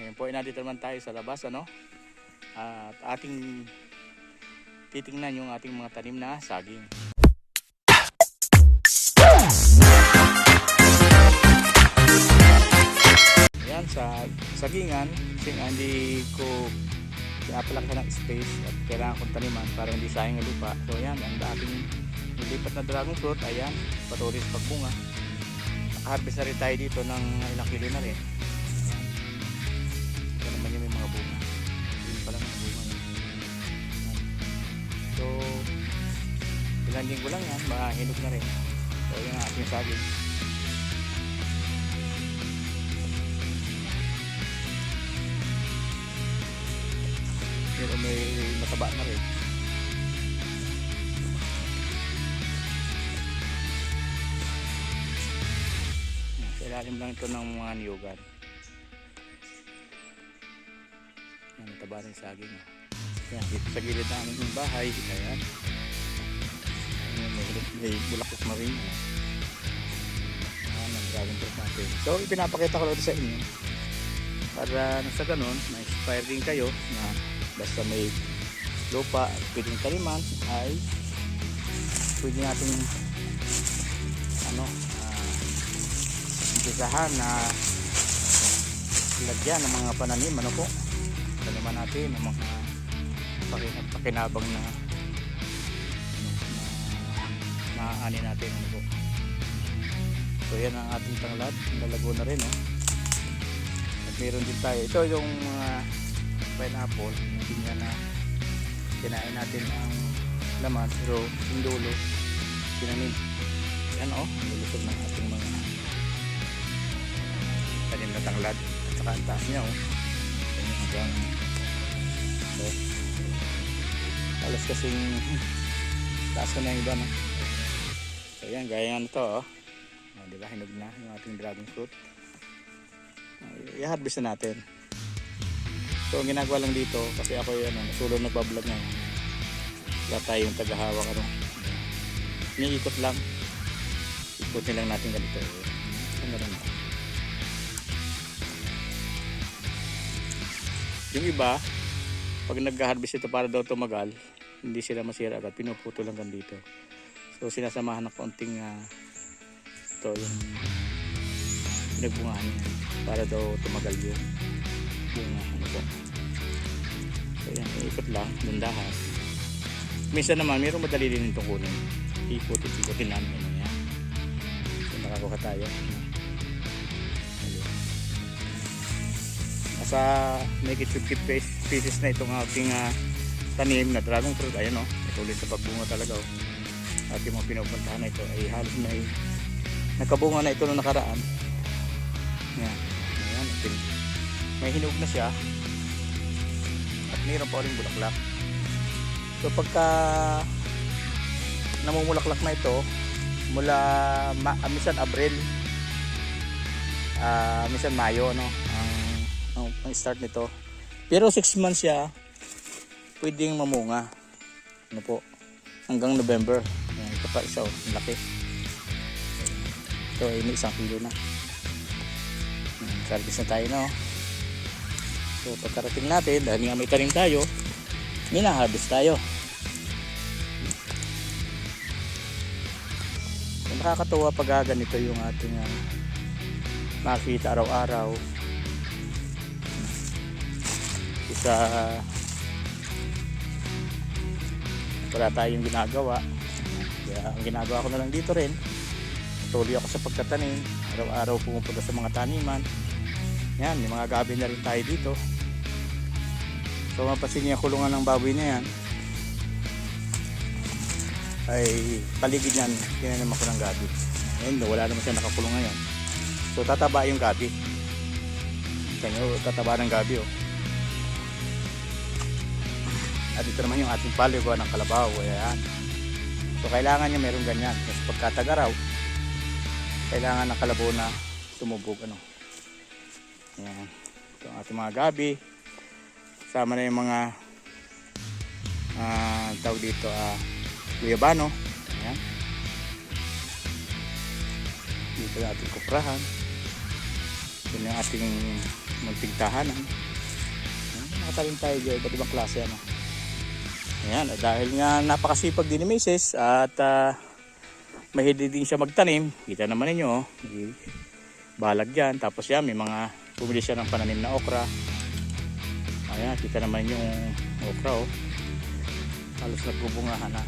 Ngayon po, nandito naman tayo sa labas, ano? At ating titingnan yung ating mga tanim na saging. Ayan, sa sagingan, kasi hindi ko pinapalaki ng space at kailangan kong taniman para hindi sayang ang lupa. So ayan, ang ating nilipat na dragon fruit, ayan, patuloy sa pagbunga. Nakaharvest na rin tayo dito ng ilang kilo na rin. Ito naman yung may mga bunga. Yun pala mga bunga yun. So, ilang linggo lang yan, mahinog na rin. So yun ang ating saging. Pero may mataba na rin. Sa ilalim lang ito ng mga niyugan. Mataba rin saging. Yan, dito sa gilid namin yung bahay. Ayan. May bulaklak na rin. Ayan, ang dragon fruit natin. So ipinapakita ko lang sa inyo para sa ganun na-inspire din kayo na basta may lupa at pwedeng taniman ay pwede natin umpisahan na lagyan ng mga pananim, ano po, taniman natin ng mga pakinabang na maaani natin, ano po. So yan ang ating tanglad, nalago na rin, at meron din tayo, ito yung pineapple, hindi niya na kinain natin ang laman, pero yung dulo tinanim. Yan nilusog ng ating mga tanim na tanglad at saka ang taas niya hanggang alas kasing taas ko na yung iba, no? So yan, gaya nga nito, diba, hinog na yung ating dragon fruit. I-harvest na natin. So ang ginagawa lang dito, kasi ako yun, solo nagbablog ngayon, wala tayong tagahawak, iniikot lang, ikutin lang natin ganito. Yung iba, pag nag-harvest ito para daw tumagal, hindi sila masira agad, pinuputo lang dito. So sinasamahan ng konting ito yung pinagbungahan niya para daw tumagal yung bunga, So yan, ikot lang, dandahan. Minsan naman, mayroong madali din itong kunin. Ikutin namin yan. So nakakuha tayo. Nasa make it 50 pieces na itong ating tanim na dragon fruit. Ayan, patuloy sa pagbunga talaga. Ating mga pinupuntahan na ito ay halos may nakabunga na ito noong nakaraan. Yan. Ayan, may hinog na siya at mayroon pa rin bulaklak. So pagka namumulaklak na ito mula minsan Abril, minsan Mayo, ang start nito, pero 6 months siya pwedeng mamunga, hanggang November. Ayan, ito pa isa, laki. Ito ay may 1 kilo na. Harvest na tayo, So pagkarating natin, dahil nga may tanim tayo, mina-harvest tayo. So, nakakatuwa pag ganito yung ating makita araw-araw. Isa wala tayong ginagawa. Kaya ang ginagawa ko na lang dito rin, tuloy ako sa pagtatanim, araw-araw pumupunta sa mga taniman. Yan, may mga gabi na rin tayo dito. So mapasin niya kulungan ng baboy na yan ay paligid yan, tinanim ako ng gabi. Ngayon, wala naman siya nakakulong ngayon. So tataba yung gabi. Kanya tataba ng gabi, At ito naman yung ating paligo ng kalabaw. Ayan. So kailangan niya meron ganyan. Kasi pagkatagaraw, kailangan ng kalabaw na tumubog. Ayan. Ito ang ating mga gabi. Kasama na yung mga tawag dito, guyabano. Ayan. Dito yung ating kuprahan. Ito yung ating munting tahanan. Nakatalim tayo dyan, iba't ibang klase ano. Ayan, dahil nga napakasipag din ni Mrs. at mahilig din siya magtanim. Kita naman ninyo, oh, balag dyan. Tapos yan, may mga pumili siya ng pananim na okra. Ayan, kita naman yung okra, oh. Halos nagbubungahan na.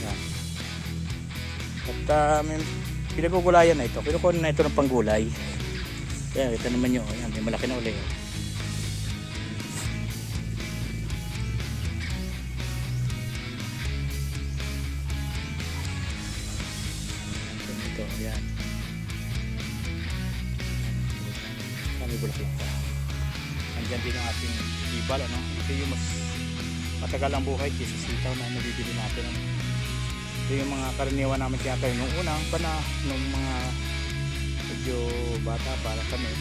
Ayan. At may pinagugulayan na ito. Kinukuha na ito ng panggulay. Ayan, kita naman nyo. Ayan, may malaki na ulit. Ito, ayan. Kami bulaklak pa. Andyan din ang ating ibal, ano? Ito yung mas matagal ang buhay kaysa sitaw na nabibili natin, ano? Ito yung mga karaniwan namin tinatayo nung unang nung mga medyo bata para kami.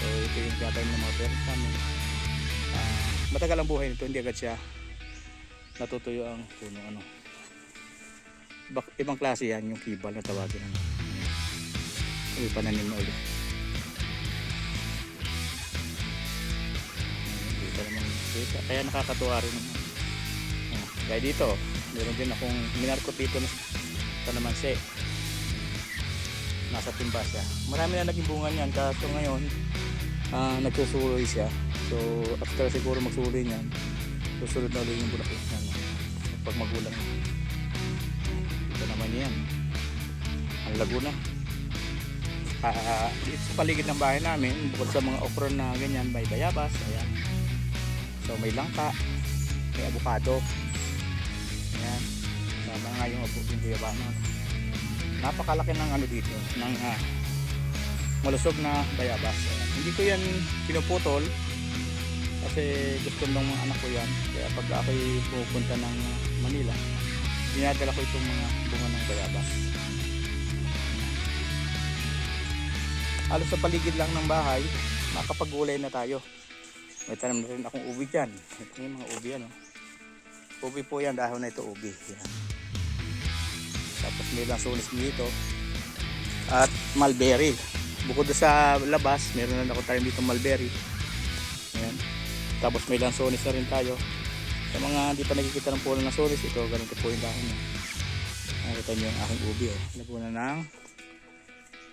So ito yung tinatayo ng mga parents namin. Matagal ang buhay nito, hindi agad siya natutuyo ang puno, ano. Ibang klase yan, yung kibal na tawagin, ano. May pananim na ulit. Kaya nakakatuwa rin naman. Kaya dito, meron din akong minarkot dito na kalamansi. Nasa timba siya. Marami na naging bunga niyan. Kaso ngayon, nagsusuloy siya. So, after siguro magsuloy niyan, susunod na ulit yung bulaklak niyan. Pag magulang. Ito naman yan. Ang Laguna. Dito sa paligid ng bahay namin, bukod sa mga okra na ganyan, may bayabas. Ayan. So may langka, may avocado. Ayan. Sama nga yung bayabano. Napakalaki ng ano dito, ng malusog na bayabas. Ayan. Hindi ko yan pinuputol kasi gusto ng mga anak ko yan. Kaya pag ako'y pupunta ng Manila, dinadala ko itong mga bunga ng bayabas. Halos sa paligid lang ng bahay, makapag-gulay na tayo. May tanim na rin akong ubi dyan. Ito yung mga ubi, ano. Ubi po yan, dahon na ito ubi. Yan. Tapos may lansones dito. At mulberry. Bukod sa labas, meron na ako tanim dito mulberry. Yan. Tapos may lansones na rin tayo. Sa mga hindi pa nakikita ng puno ng lansones, ito ganito po yung dahon niya. Nakita nyo yung aking ubi, oh. Labunan ng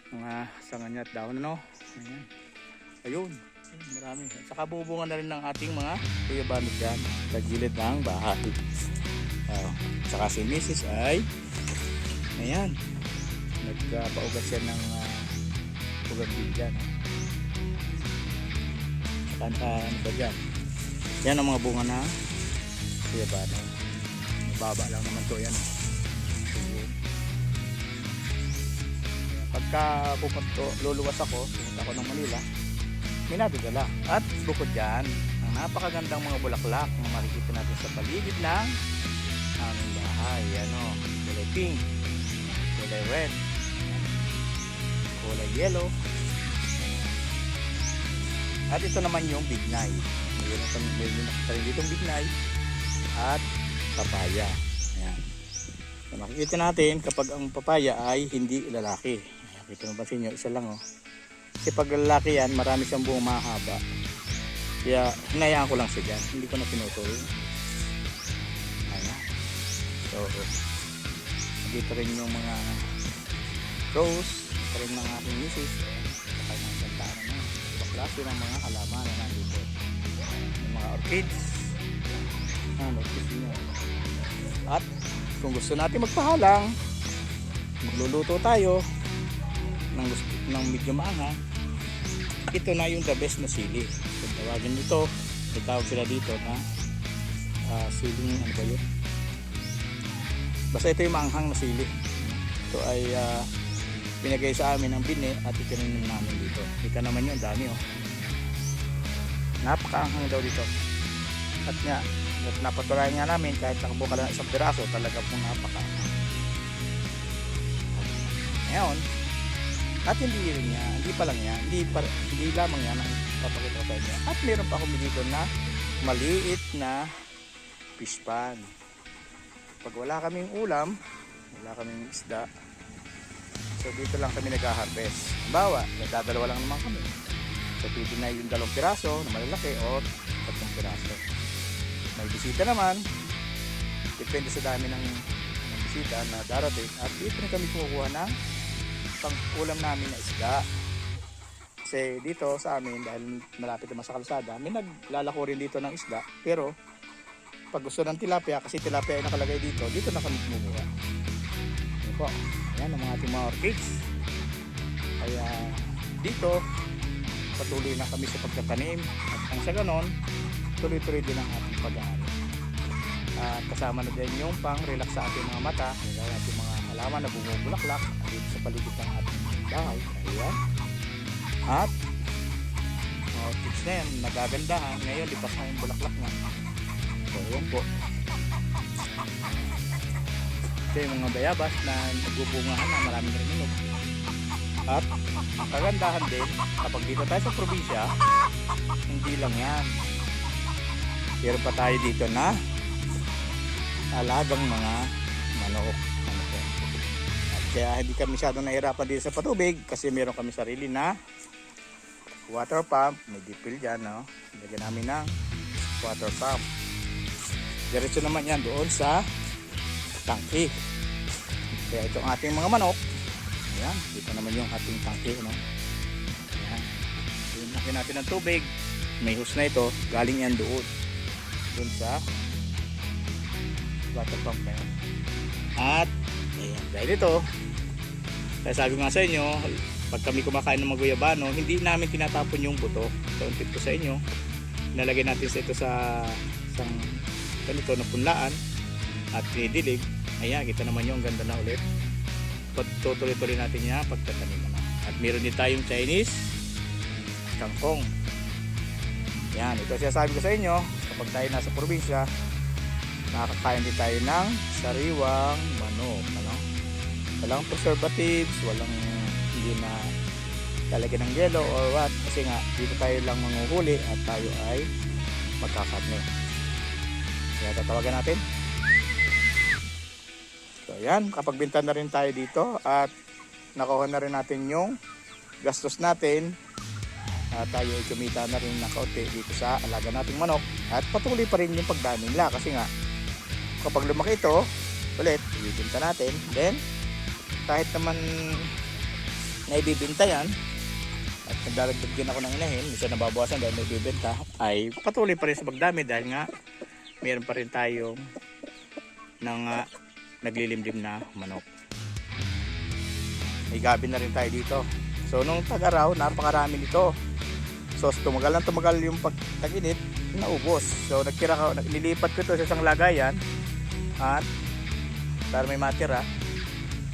mga sanga niya at dahon, ano. Ayan. Ayun. Marami. At saka bubungan na rin ng ating mga guyabano dyan sa gilid ng bahay. Saka si Mrs. ay ayan, nagpaugat siya ng ugat dyan. Saka ano ba dyan? Yan ang mga bunga na guyabano. Mababa lang naman to yan. Pagka luluwas ako, pumunta ako ng Manila, may nadadala. At bukod dyan, ang napakagandang mga bulaklak na makikita natin sa paligid ng aming bahay. Ano, kulay pink, kulay red, kulay yellow. At ito naman yung bignay. Mayroon nakita rin ditong bignay at papaya. Ayan. So, makikita natin kapag ang papaya ay hindi lalaki. Kita mo ba sa inyo? Isa lang, oh. Kasi pag lalaki yan, marami siyang buong mahaba. Kaya hinayaan ko lang siya dyan. Hindi ko na pinutol. Ayan. So, dito rin yung mga rose. Ito rin ng aking misis. Saka ng santana na. Ibang klase ng mga halaman na nandito. Yung mga orchids. Orchids nyo. At kung gusto natin magpahalang, magluluto tayo ng medyo maanghang, ito na yung the best na sili. Kung tawagin ito, may tawag sila dito na siling, ano ba yun? Basta ito yung maanghang na sili. Ito ay pinagay sa amin ng bini at itinanim namin dito. Kita naman yun, dami, oh. Napakaanghang daw dito. At nga, napatulayan nga namin kahit nakabo ka lang isang piraso, talaga pong napakaanghang. Ngayon, at hindi rin niya, hindi pa lang yan, hindi lamang yan ang papakita ko sa inyo. At meron pa akong dito na maliit na fish pan. Pag wala kaming ulam, wala kaming isda, so dito lang kami nag-harvest. Bawa, nagdadalawa lang naman kami. So pwede na yung 2 piraso na malalaki o 3 piraso. May bisita naman, depende sa dami ng bisita na darating, at dito na kami kumukuha ng pang-ulam namin na isda. Kasi dito sa amin, dahil malapit naman sa kalsada, may naglalako rin dito ng isda. Pero pag gusto ng tilapia, kasi tilapia ay nakalagay dito, dito na kami kumukuha. Yan po, ayan ang mga ating mga orchids. Kaya dito patuloy na kami sa pagtatanim, at ang sa ganon tuloy-tuloy din ang ating pag-aaral. At kasama na din yung pang-relax sa ating mga mata, yung ating mga halaman na bumubulaklak dito sa paligid ng ating bahay. Ayan. At mga orchids na yan, nagagandahan. Ngayon, lipas na yung bulaklak na. So, yun po. Ito yung mga bayabas na nagbubungahan na marami rin minog. At ang kagandahan din, kapag dito tayo sa probinsya, hindi lang yan. Meron pa tayo dito na alagang mga manok. At kaya hindi kami masyadong nahirapan dito sa patubig kasi meron kami sarili na water pump. May dipil dyan, no? Lagyan namin ng water pump. Diretso naman yan doon sa tangke. Kaya itong ating mga manok, ayan, dito naman yung ating tangke, no? Ayan. Lagyan natin ng tubig. May hose na ito. Galing yan doon sa water pump na yun. At ayan, dahil ito, kaya sabi nga sa inyo, pag kami kumakain ng maguyabano, hindi namin tinatapon yung buto. So, tip ko sa inyo, nalagay natin sa ito sa isang ganito na punlaan at didilig. Ayan, kita naman yung ganda na ulit. Tutuloy-tuloy natin yan pagtatanim na. At meron din tayong Chinese kangkong. Yan, ito siya sabi ko sa inyo, kapag tayo nasa probinsya, nakakain din tayo ng sariwang manok, ano? Walang preservatives, walang hindi na lalagyan ng yelo or what, kasi nga dito tayo lang manguhuli at tayo ay magkakarne. Kaya tatawagan natin. So yan, kapag binta na rin tayo dito at nakuha na rin natin yung gastos natin, tayo ay kumita na rin na kaunti dito sa alaga nating manok, at patuloy pa rin yung pagdami nila kasi nga kapag lumaki ito ulit, ibibinta natin, then kahit naman na ibibinta yan at nagdaragdag din ako ng inahin, minsan nababawasan dahil may ibibenta, ay patuloy pa rin sa pagdami dahil nga meron pa rin tayong naglilimlim na manok. May gabi na rin tayo dito. So nung tag-araw, napakarami nito. So tumagal yung pag-tag-init, naubos. So nililipat ko ito sa isang lagayan at para may matira.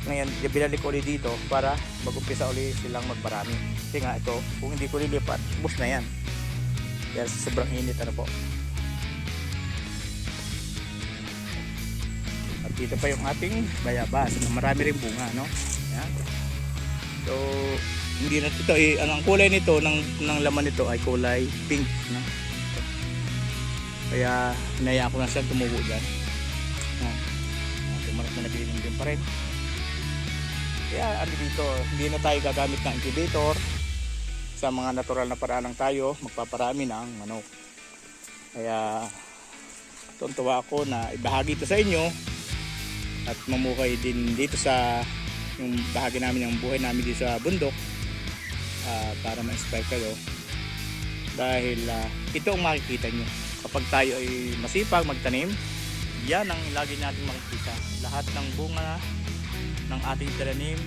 Ngayon, binalik ko ulit dito para mag-umpisa ulit silang magparami. Kasi nga ito, kung hindi ko lilipat, ubos na yan. Dahil sobrang init, ano po. At dito pa yung ating bayabas na marami rin bunga, no? Yan. So hindi na ito, ang kulay nito ng laman nito ay kulay pink, no? Kaya hinayaan ko na siya tumubo dyan. Tumarap na naglilim din pa rin. Kaya ano dito, hindi na tayo gagamit ng incubator. Sa mga natural na paraan lang tayo magpaparami ng manok. Kaya tuntua ako na ibahagi ito sa inyo at mamukay din dito sa yung bahagi namin ng buhay namin dito sa bundok, para ma-inspire kayo. Dahil ito ang makikita nyo kapag tayo ay masipag magtanim. Yan ang lagi natin makikita, lahat ng bunga ng ating tinanim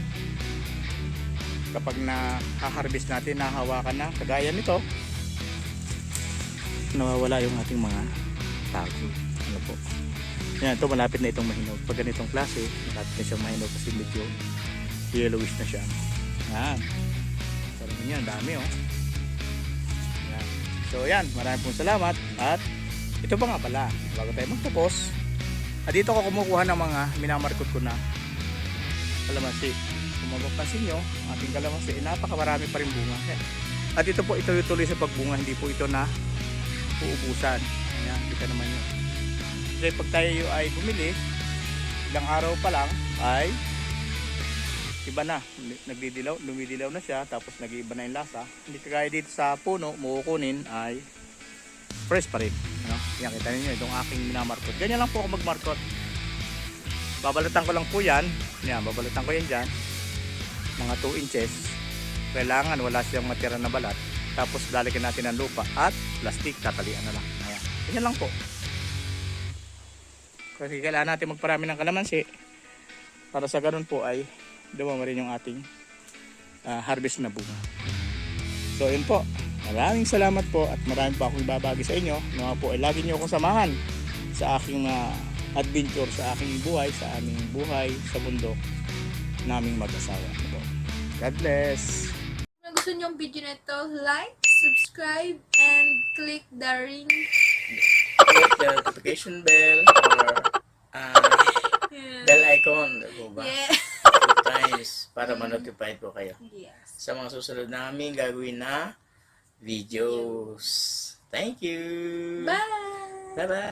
kapag na-harvest natin, nahawakan na, kagaya nito, nawawala yung ating mga tago. Ano po? Yan, ito malapit na itong mahinog. Pag ganitong klase, malapit na siyang mahinog kasi medyo yellowish na siya. Yan. Sarap niya, dami oh. Yan. So yan, maraming pong salamat. At ito pa nga pala, bago tayo magtapos, dito ako kumukuha ng mga minamarkot ko na kalamansi. Kung mapapansin nyo, ating kalamansi, napakamarami pa rin bunga. At ito po, ituloy sa pagbunga, hindi po ito na uubusan. Ayan, kita naman nyo. Kasi pag tayo ay bumili, ilang araw pa lang ay iba na. Nagdidilaw, lumidilaw na siya, tapos nag-iiba na yung lasa. Hindi kagaya dito sa puno, mukukunin ay fresh pa rin. Ano? Yan, kita ninyo itong aking minamarkot. Ganyan lang po ako magmarkot. Babalatan ko lang po yan. Yan, babalatan ko yan dyan. Mga 2 inches. Kailangan wala siyang matira na balat. Tapos lalagyan natin ng lupa at plastic, tatalian na lang. Ayan. Ganyan lang po. Kasi kailangan natin magparami ng kalamansi. Para sa ganun po ay dumama rin yung ating harvest na bunga. So yun po. Maraming salamat po at marami pa akong ibabagi sa inyo. Mga po ay lagi nyo akong samahan sa aking adventure, sa aking buhay, sa aming buhay sa bundok naming mag-asawa. God bless! Kung gusto niyo ang video na ito, like, subscribe, and click the ring. Click the notification bell or bell icon. Diba ba? Yeah. 2 times para ma-notify po kayo Yes. sa mga susunod namin gagawin na videos. Thank you! Bye! Bye-bye!